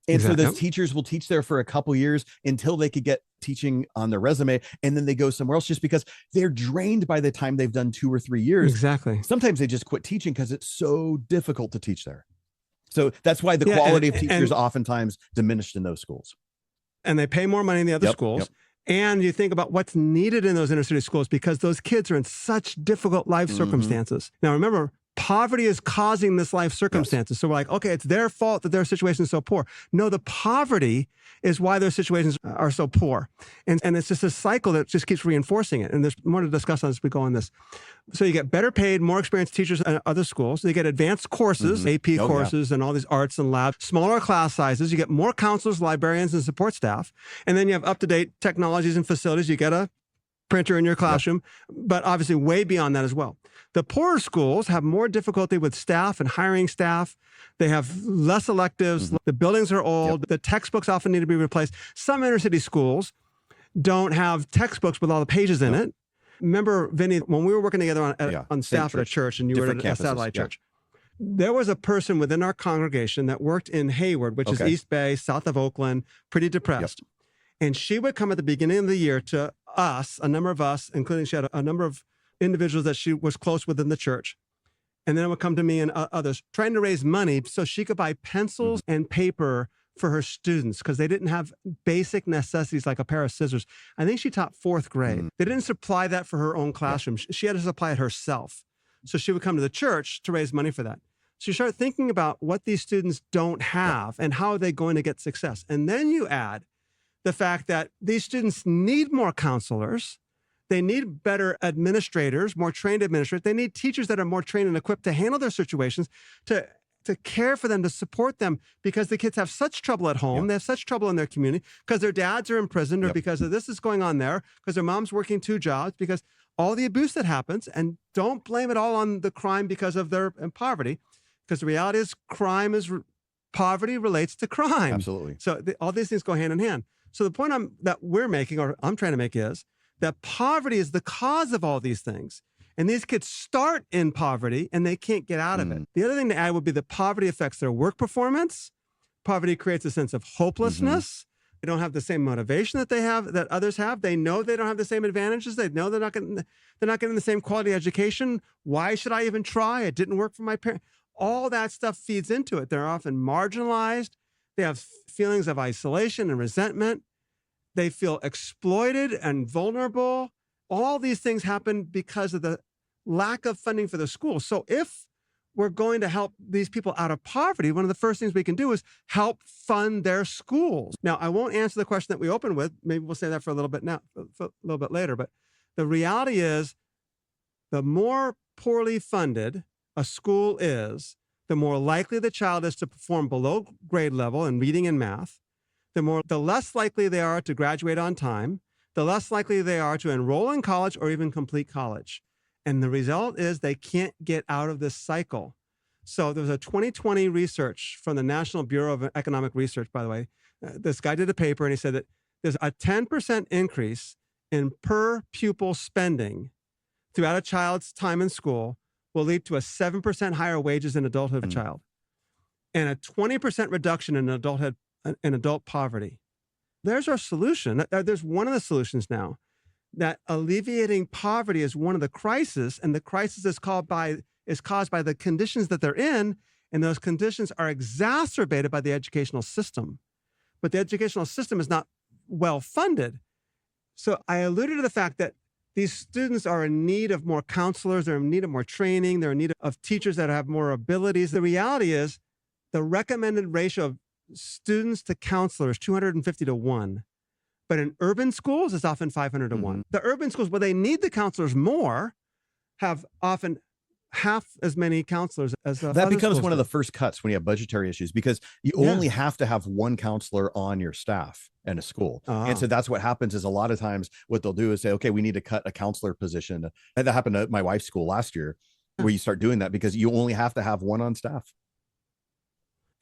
And so those teachers will teach there for a couple years until they could get teaching on their resume. And then they go somewhere else just because they're drained by the time they've done 2 or 3 years. Exactly. Sometimes they just quit teaching because it's so difficult to teach there. So that's why the quality of teachers oftentimes diminished in those schools. And they pay more money in the other schools. And you think about what's needed in those inner city schools because those kids are in such difficult life circumstances. Now, remember, poverty is causing this life circumstances. So we're like, okay, it's their fault that their situation is so poor. No, the poverty is why their situations are so poor. And it's just a cycle that just keeps reinforcing it. And there's more to discuss as we go on this. So you get better paid, more experienced teachers at other schools. You get advanced courses, AP courses, and all these arts and labs, smaller class sizes. You get more counselors, librarians, and support staff. And then you have up-to-date technologies and facilities. You get a printer in your classroom, but obviously way beyond that as well. The poorer schools have more difficulty with staff and hiring staff. They have less electives. The buildings are old. The textbooks often need to be replaced. Some inner city schools don't have textbooks with all the pages in it. Remember, Vinnie, when we were working together on staff at a church and you were at a satellite church, there was a person within our congregation that worked in Hayward, which is East Bay, south of Oakland, pretty depressed. And she would come at the beginning of the year to us, a number of us, including she had a number of individuals that she was close with in the church. And then it would come to me and others trying to raise money so she could buy pencils and paper for her students because they didn't have basic necessities like a pair of scissors. I think she taught 4th grade. They didn't supply that for her own classroom. She had to supply it herself. So she would come to the church to raise money for that. So you start thinking about what these students don't have and how are they going to get success. And then you add the fact that these students need more counselors. They need better administrators, more trained administrators. They need teachers that are more trained and equipped to handle their situations, to care for them, to support them, because the kids have such trouble at home. They have such trouble in their community because their dads are in prison or because of this is going on there, because their mom's working 2 jobs, because all the abuse that happens. And don't blame it all on the crime because of their poverty, because the reality is poverty relates to crime. Absolutely. So all these things go hand in hand. So the point that we're making, or I'm trying to make, is that poverty is the cause of all these things. And these kids start in poverty and they can't get out of it. The other thing to add would be that poverty affects their work performance. Poverty creates a sense of hopelessness. They don't have the same motivation that others have. They know they don't have the same advantages. They know they're not getting the same quality education. Why should I even try? It didn't work for my parents. All that stuff feeds into it. They're often marginalized. They have feelings of isolation and resentment. They feel exploited and vulnerable. All these things happen because of the lack of funding for the schools. So if we're going to help these people out of poverty, one of the first things we can do is help fund their schools. Now, I won't answer the question that we opened with. Maybe we'll say that for a little bit later. But the reality is, the more poorly funded a school is, the more likely the child is to perform below grade level in reading and math, the less likely they are to graduate on time, the less likely they are to enroll in college or even complete college. And the result is they can't get out of this cycle. So there was a 2020 research from the National Bureau of Economic Research, by the way. This guy did a paper and he said that there's a 10% increase in per pupil spending throughout a child's time in school will lead to a 7% higher wages in adulthood of a child, and a 20% reduction in adult poverty. There's our solution. There's one of the solutions now, that alleviating poverty is one of the crises, and the crisis is caused by the conditions that they're in, and those conditions are exacerbated by the educational system. But the educational system is not well funded. So I alluded to the fact that these students are in need of more counselors, they're in need of more training, they're in need of teachers that have more abilities. The reality is the recommended ratio of students to counselors, 250 to 1. But in urban schools, it's often 500 to 1. The urban schools, where they need the counselors more, have often half as many counselors as that becomes one of the first cuts when you have budgetary issues, because you only have to have one counselor on your staff in a school. And so that's what happens is a lot of times what they'll do is say, okay, we need to cut a counselor position. And that happened at my wife's school last year, where you start doing that because you only have to have one on staff.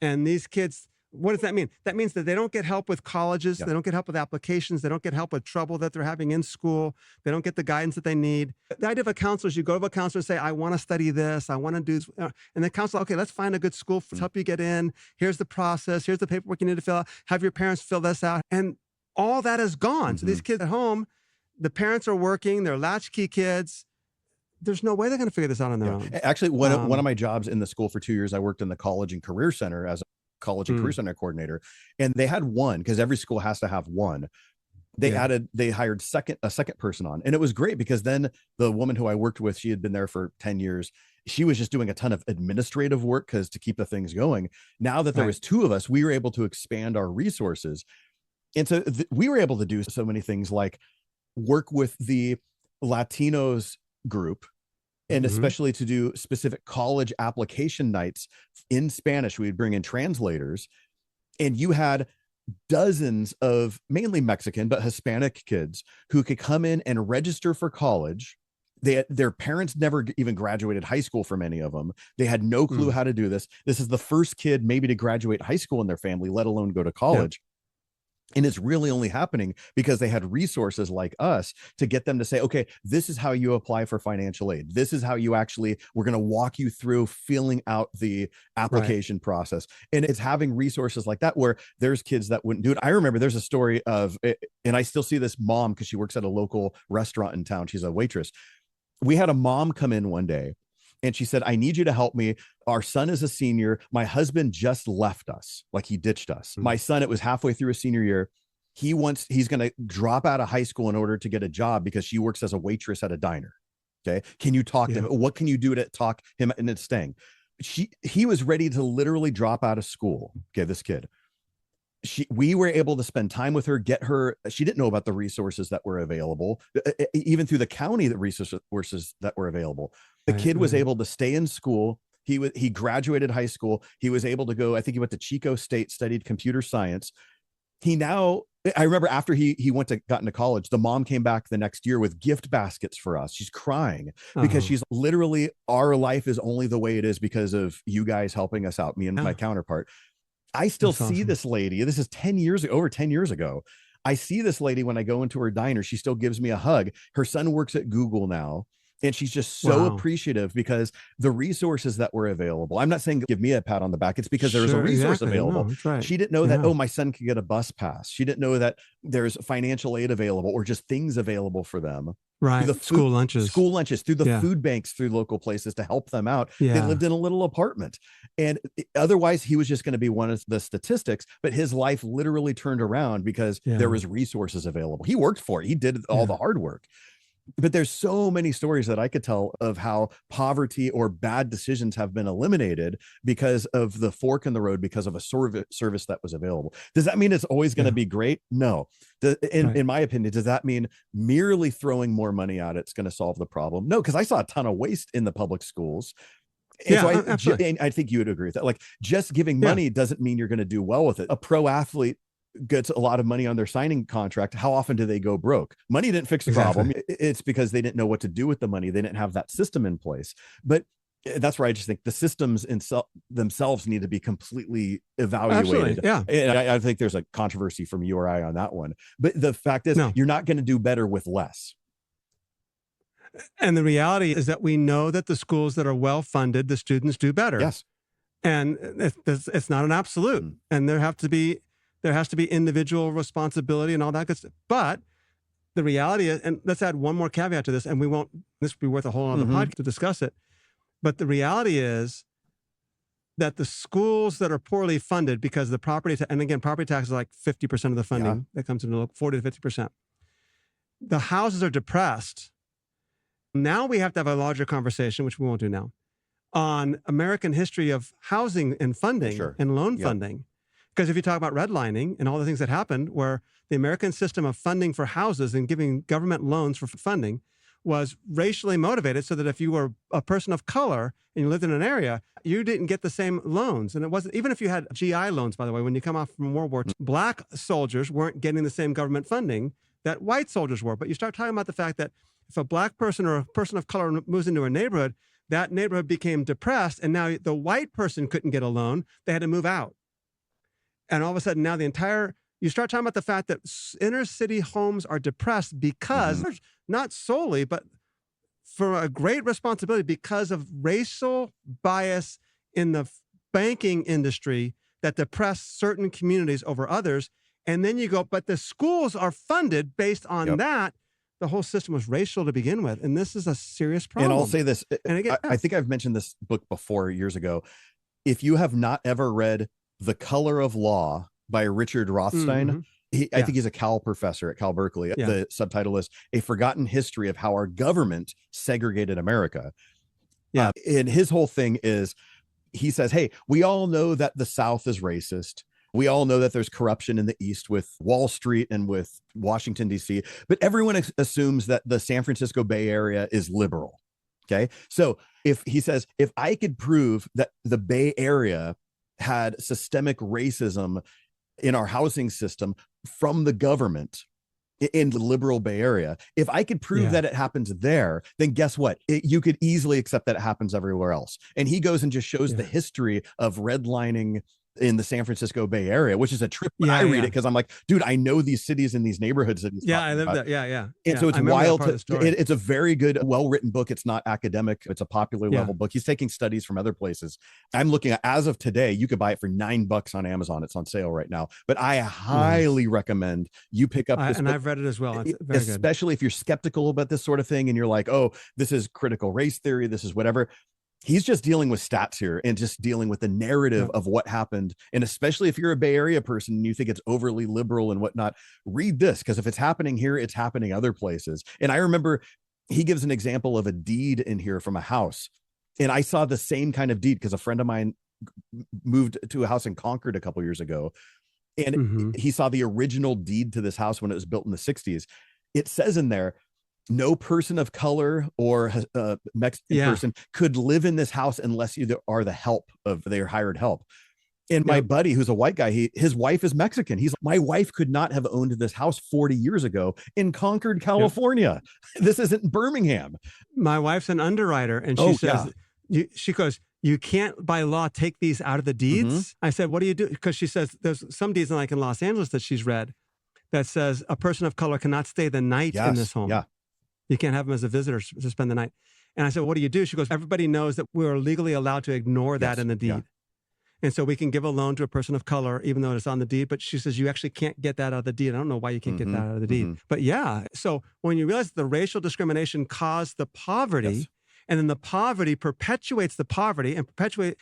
And these kids, what does that mean? That means that they don't get help with colleges. They don't get help with applications. They don't get help with trouble that they're having in school. They don't get the guidance that they need. The idea of a counselor is you go to a counselor and say, I want to study this. I want to do this. And the counselor, okay, let's find a good school to help you get in. Here's the process. Here's the paperwork you need to fill out. Have your parents fill this out. And all that is gone. So these kids at home, the parents are working. They're latchkey kids. There's no way they're going to figure this out on their own. Actually, one of my jobs in the school for 2 years, I worked in the college and career center as a college and career center coordinator, and they had one, because every school has to have one. They hired a second person on, and it was great because then the woman who I worked with, she had been there for 10 years. She was just doing a ton of administrative work because to keep the things going. Now that there was two of us, we were able to expand our resources. And so we were able to do so many things like work with the Latinos group, and especially to do specific college application nights in Spanish. We'd bring in translators, and you had dozens of mainly Mexican, but Hispanic kids who could come in and register for college. Their parents never even graduated high school for many of them. They had no clue how to do this. This is the first kid maybe to graduate high school in their family, let alone go to college. And it's really only happening because they had resources like us to get them to say, okay, this is how you apply for financial aid. This is how you we're going to walk you through filling out the application process. And it's having resources like that where there's kids that wouldn't do it. I remember there's a story of, and I still see this mom because she works at a local restaurant in town. She's a waitress. We had a mom come in one day, and she said, I need you to help me. Our son is a senior. My husband just left us, like he ditched us. My son, it was halfway through his senior year. He's going to drop out of high school in order to get a job because she works as a waitress at a diner. Okay. Can you talk to him? What can you do to talk him into staying? He was ready to literally drop out of school. Okay. This kid, we were able to spend time with her, she didn't know about the resources that were available, even through the county, the resources that were available. The kid was able to stay in school. He graduated high school. He was able to go, I think he went to Chico State, studied computer science. I remember after he got into college, the mom came back the next year with gift baskets for us. She's crying because she's literally, our life is only the way it is because of you guys helping us out, me and my counterpart. I still see this lady. This is over 10 years ago. I see this lady when I go into her diner. She still gives me a hug. Her son works at Google now. And she's just so appreciative because the resources that were available. I'm not saying give me a pat on the back. It's because there was a resource available. No, right. She didn't know that, my son could get a bus pass. She didn't know that there's financial aid available or just things available for them. Right. School lunches through the food banks, through local places to help them out. They lived in a little apartment. And otherwise he was just going to be one of the statistics, but his life literally turned around because there was resources available. He worked for it. He did all the hard work. But there's so many stories that I could tell of how poverty or bad decisions have been eliminated because of the fork in the road, because of a service that was available. Does that mean it's always going to be great? No. In my opinion, does that mean merely throwing more money at it's going to solve the problem? No, because I saw a ton of waste in the public schools. And so I think you would agree with that. Like, just giving money doesn't mean you're going to do well with it. A pro athlete gets a lot of money on their signing contract. How often do they go broke? Money didn't fix the problem. It's because they didn't know what to do with the money. They didn't have that system in place. But that's where I just think the systems themselves need to be completely evaluated. And I think there's a controversy from you or I on that one. But the fact is, you're not going to do better with less. And the reality is that we know that the schools that are well funded, the students do better. Yes. And it's not an absolute. And there has to be individual responsibility and all that good stuff. But the reality is, and let's add one more caveat to this, and this would be worth a whole other podcast to discuss it. But the reality is that the schools that are poorly funded, because the property tax is like 50% of the funding that comes into 40 to 50%. The houses are depressed. Now we have to have a larger conversation, which we won't do now, on American history of housing and funding and loan funding. Because if you talk about redlining and all the things that happened, where the American system of funding for houses and giving government loans for funding was racially motivated, so that if you were a person of color and you lived in an area, you didn't get the same loans. And it wasn't, even if you had GI loans, by the way, when you come off from World War II, black soldiers weren't getting the same government funding that white soldiers were. But you start talking about the fact that if a black person or a person of color moves into a neighborhood, that neighborhood became depressed, and now the white person couldn't get a loan. They had to move out. And all of a sudden now you start talking about the fact that inner city homes are depressed because, not solely, but for a great responsibility, because of racial bias in the banking industry that depress certain communities over others. And then you go, but the schools are funded based on that. The whole system was racial to begin with. And this is a serious problem. And I'll say this, and again, I think I've mentioned this book before years ago. If you have not ever read The Color of Law by Richard Rothstein, I think he's a Cal professor at Cal Berkeley. The subtitle is A Forgotten History of How Our Government Segregated America. And his whole thing is, he says, hey, we all know that the South is racist. We all know that there's corruption in the East with Wall Street and with Washington, D.C., but everyone assumes that the San Francisco Bay Area is liberal. Okay. So if I could prove that the Bay Area had systemic racism in our housing system from the government in the liberal Bay Area, if I could prove that it happens there, then guess what? You could easily accept that it happens everywhere else. And he goes and just shows the history of redlining in the San Francisco Bay Area, which is a trip when I read it, because I'm like, dude, I know these cities and these neighborhoods that he's I live there. And so it's wild. It's a very good, well-written book. It's not academic. It's a popular level book. He's taking studies from other places. I'm looking at, as of today, you could buy it for $9 on Amazon. It's on sale right now. But I highly recommend you pick up this book. I've read it as well. It's very especially if you're skeptical about this sort of thing and you're like, oh, this is critical race theory, this is whatever. He's just dealing with stats here and just dealing with the narrative of what happened. And especially if you're a Bay Area person and you think it's overly liberal and whatnot, read this, because if it's happening here, it's happening other places. And I remember he gives an example of a deed in here from a house. And I saw the same kind of deed because a friend of mine moved to a house in Concord a couple years ago. And he saw the original deed to this house when it was built in the 60s. It says in there, no person of color or Mexican person could live in this house unless you are the help of their hired help. And my buddy, who's a white guy, his wife is Mexican. He's like, my wife could not have owned this house 40 years ago in Concord, California. This isn't Birmingham. My wife's an underwriter, and she says, she goes, you can't by law take these out of the deeds. I said, what do you do? Because she says there's some deeds like in Los Angeles that she's read that says a person of color cannot stay the night in this home. You can't have them as a visitor to spend the night. And I said, what do you do? She goes, everybody knows that we are legally allowed to ignore that in the deed. And so we can give a loan to a person of color, even though it's on the deed. But she says, you actually can't get that out of the deed. I don't know why you can't get that out of the deed. But so when you realize the racial discrimination caused the poverty, and then the poverty perpetuates the poverty and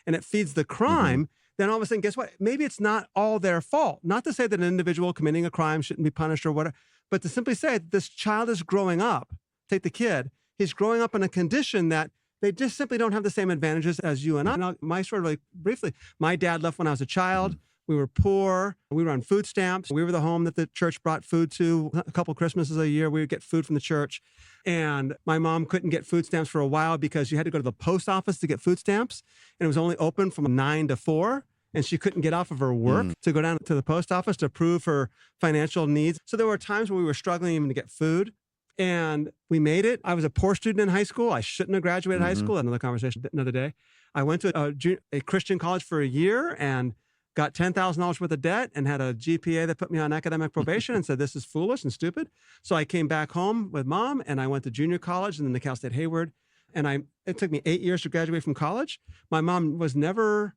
it feeds the crime, then all of a sudden, guess what? Maybe it's not all their fault. Not to say that an individual committing a crime shouldn't be punished or whatever, but to simply say this child is growing up. Take the kid. He's growing up in a condition that they just simply don't have the same advantages as you and I. And my story, really briefly, my dad left when I was a child. We were poor. We were on food stamps. We were the home that the church brought food to. A couple Christmases a year, we would get food from the church. And my mom couldn't get food stamps for a while because you had to go to the post office to get food stamps. And it was only open from 9 to 4. And she couldn't get off of her work to go down to the post office to prove her financial needs. So there were times where we were struggling even to get food. And we made it. I was a poor student in high school. I shouldn't have graduated high school. Another conversation another day. I went to a Christian college for a year and got $10,000 worth of debt and had a GPA that put me on academic probation and said, this is foolish and stupid. So I came back home with mom and I went to junior college and then to Cal State Hayward. And it took me 8 years to graduate from college. My mom was never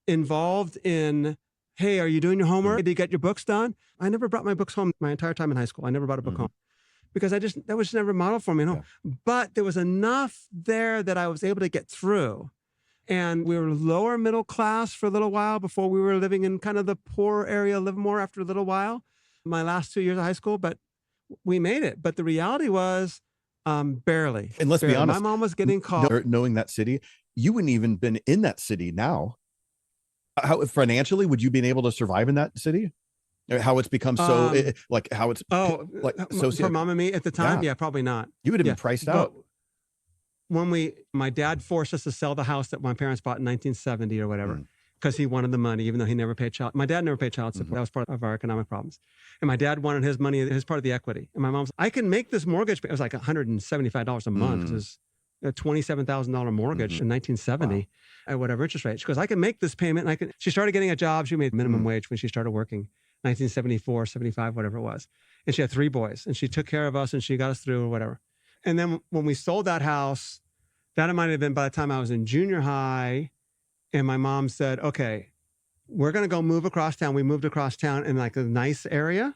involved in, hey, are you doing your homework? Did you get your books done? I never brought my books home my entire time in high school. I never brought a book home. Because that was never a model for me. But there was enough there that I was able to get through. And we were lower middle class for a little while before we were living in kind of the poor area of Livermore after a little while, my last 2 years of high school, but we made it. But the reality was barely. And let's be honest, my mom was getting called. Knowing that city, you wouldn't even been in that city now How financially would you been able to survive in that city? How it's become so for mom and me at the time? Yeah, probably not. You would have been priced out. When my dad forced us to sell the house that my parents bought in 1970 or whatever, because he wanted the money, even though he never paid child. My dad never paid child support. That was part of our economic problems. And my dad wanted his money, his part of the equity. And my mom's, I can make this mortgage. It was like $175 a month. It was a $27,000 mortgage in 1970 at whatever interest rate. She goes, I can make this payment. And she started getting a job. She made minimum wage when she started working, 1974, 75, whatever it was. And she had 3 boys and she took care of us and she got us through or whatever. And then when we sold that house, that might have been by the time I was in junior high. And my mom said, okay, we're going to go move across town. We moved across town in like a nice area,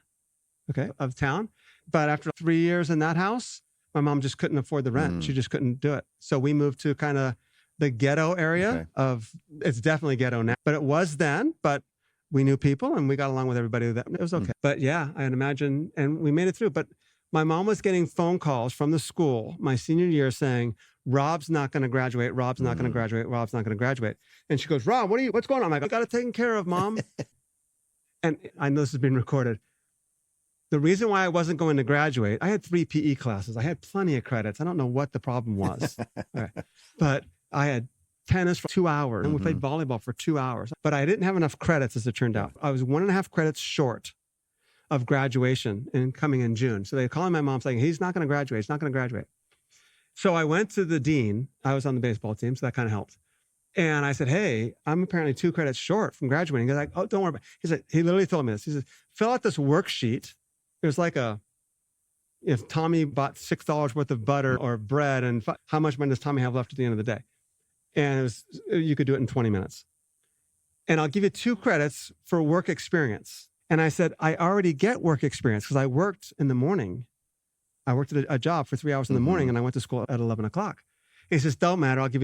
of town. But after 3 years in that house, my mom just couldn't afford the rent. She just couldn't do it. So we moved to kind of the ghetto area it's definitely ghetto now, but it was then, but we knew people and we got along with everybody. That it was okay. But yeah, I imagine, and we made it through. But my mom was getting phone calls from the school my senior year saying, Rob's not going to graduate. Rob's not going to graduate. Rob's not going to graduate. And she goes, Rob, what's going on? I'm like, I got it taken care of, Mom. And I know this has been recorded. The reason why I wasn't going to graduate, I had 3 PE classes. I had plenty of credits. I don't know what the problem was. But I had tennis for 2 hours and we played volleyball for 2 hours. But I didn't have enough credits as it turned out. I was 1.5 credits short of graduation and coming in June. So they calling my mom saying, he's not going to graduate. He's not going to graduate. So I went to the dean. I was on the baseball team, so that kind of helped. And I said, hey, I'm apparently 2 credits short from graduating. He's like, oh, don't worry about it. He said, he literally told me this. He said, fill out this worksheet. It was like if Tommy bought $6 worth of butter or bread, and how much money does Tommy have left at the end of the day? And you could do it in 20 minutes. And I'll give you 2 credits for work experience. And I said, I already get work experience because I worked in the morning. I worked at a job for 3 hours in the morning and I went to school at 11 o'clock. He says, don't matter. I'll give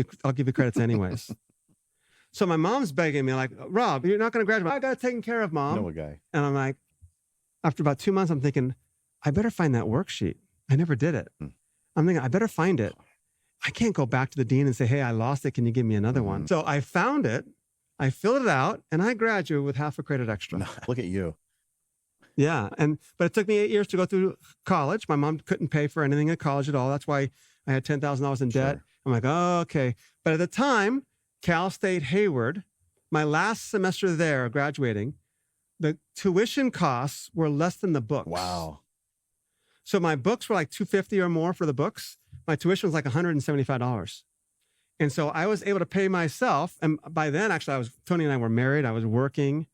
you credits anyways. So my mom's begging me like, Rob, you're not going to graduate. I got it taken care of, Mom. No guy. And I'm like, after about 2 months, I'm thinking, I better find that worksheet. I never did it. I'm thinking, I better find it. I can't go back to the dean and say, hey, I lost it. Can you give me another one? So I found it. I filled it out and I graduated with 0.5 credit extra. Look at you. Yeah. But it took me 8 years to go through college. My mom couldn't pay for anything at college at all. That's why I had $10,000 in debt. I'm like, oh, okay. But at the time, Cal State Hayward, my last semester there graduating, the tuition costs were less than the books. Wow. So my books were like $250 or more for the books. My tuition was like $175. And so I was able to pay myself. And by then, actually, Tony and I were married. I was working.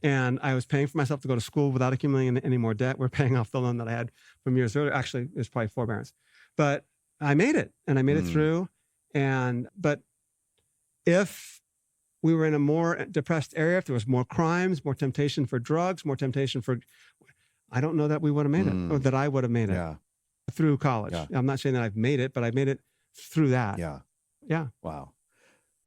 And I was paying for myself to go to school without accumulating any more debt. We're paying off the loan that I had from years earlier. Actually, it was probably forbearance. But I made it, and I made it through. But if we were in a more depressed area, if there was more crimes, more temptation for drugs, more temptation for, I don't know that we would have made it, or that I would have made it through college. Yeah. I'm not saying that I've made it, but I made it through that. Yeah. Wow.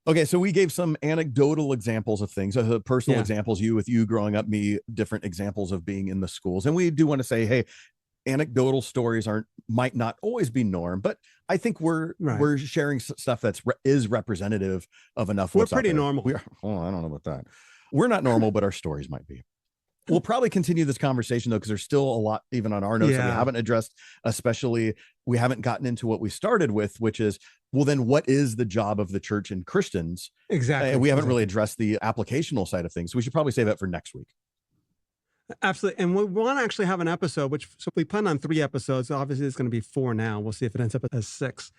Okay, so we gave some anecdotal examples of things, personal examples, you growing up, me, different examples of being in the schools. And we do want to say, hey, anecdotal stories might not always be norm, but I think we're sharing stuff is representative of enough. We're pretty normal. I don't know about that. We're not normal, but our stories might be. We'll probably continue this conversation though, because there's still a lot, even on our notes, that we haven't addressed, especially we haven't gotten into what we started with, which is, well, then what is the job of the church and Christians? Exactly. And we haven't really addressed the applicational side of things. So we should probably save that for next week. Absolutely. And we want to actually have an episode, so we plan on 3 episodes. Obviously it's going to be 4 now. We'll see if it ends up as 6.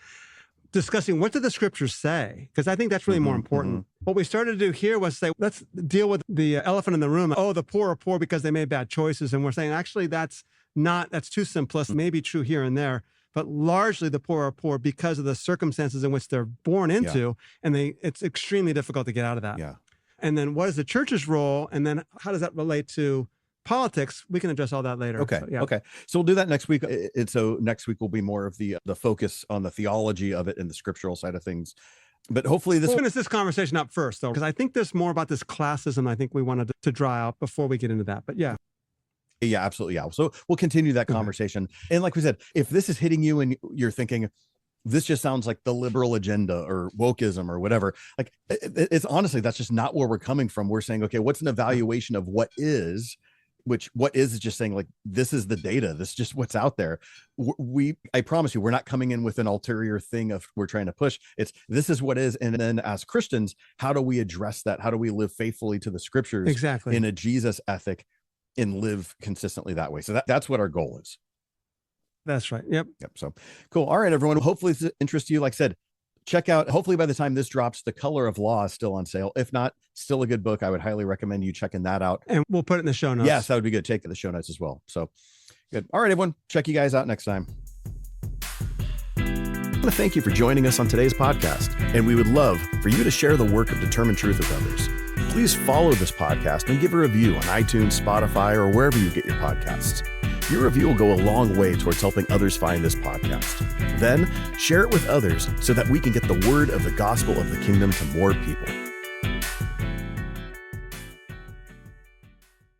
Discussing what do the scriptures say? Because I think that's really more important. What we started to do here was say, let's deal with the elephant in the room. Oh, the poor are poor because they made bad choices. And we're saying, actually, that's too simplistic. Maybe true here and there, but largely the poor are poor because of the circumstances in which they're born into. And it's extremely difficult to get out of that. Yeah. And then what is the church's role? And then how does that relate to politics? We can address all that later. Okay. So, Okay. So we'll do that next week. And so next week will be more of the focus on the theology of it and the scriptural side of things. But hopefully we'll finish this conversation up first, though, because I think there's more about this classism I think we wanted to draw out before we get into that. But yeah. Yeah, absolutely. Yeah. So we'll continue that conversation. And like we said, if this is hitting you and you're thinking, this just sounds like the liberal agenda or wokeism or whatever. Like it's honestly, that's just not where we're coming from. We're saying, okay, what's an evaluation of what is, which what is just saying like, this is the data. This is just what's out there. I promise you, we're not coming in with an ulterior thing of we're trying to push. This is what is. And then as Christians, how do we address that? How do we live faithfully to the scriptures exactly in a Jesus ethic and live consistently that way? So that's what our goal is. That's right. Yep. So cool. All right, everyone. Hopefully this interests you. Like I said, check out, hopefully by the time this drops, The Color of Law is still on sale. If not, still a good book. I would highly recommend you checking that out. And we'll put it in the show notes. Yes, that would be good. Take the show notes as well. So good. All right, everyone. Check you guys out next time. I want to thank you for joining us on today's podcast, and we would love for you to share the work of Determined Truth with others. Please follow this podcast and give a review on iTunes, Spotify, or wherever you get your podcasts. Your review will go a long way towards helping others find this podcast. Then share it with others so that we can get the word of the gospel of the kingdom to more people.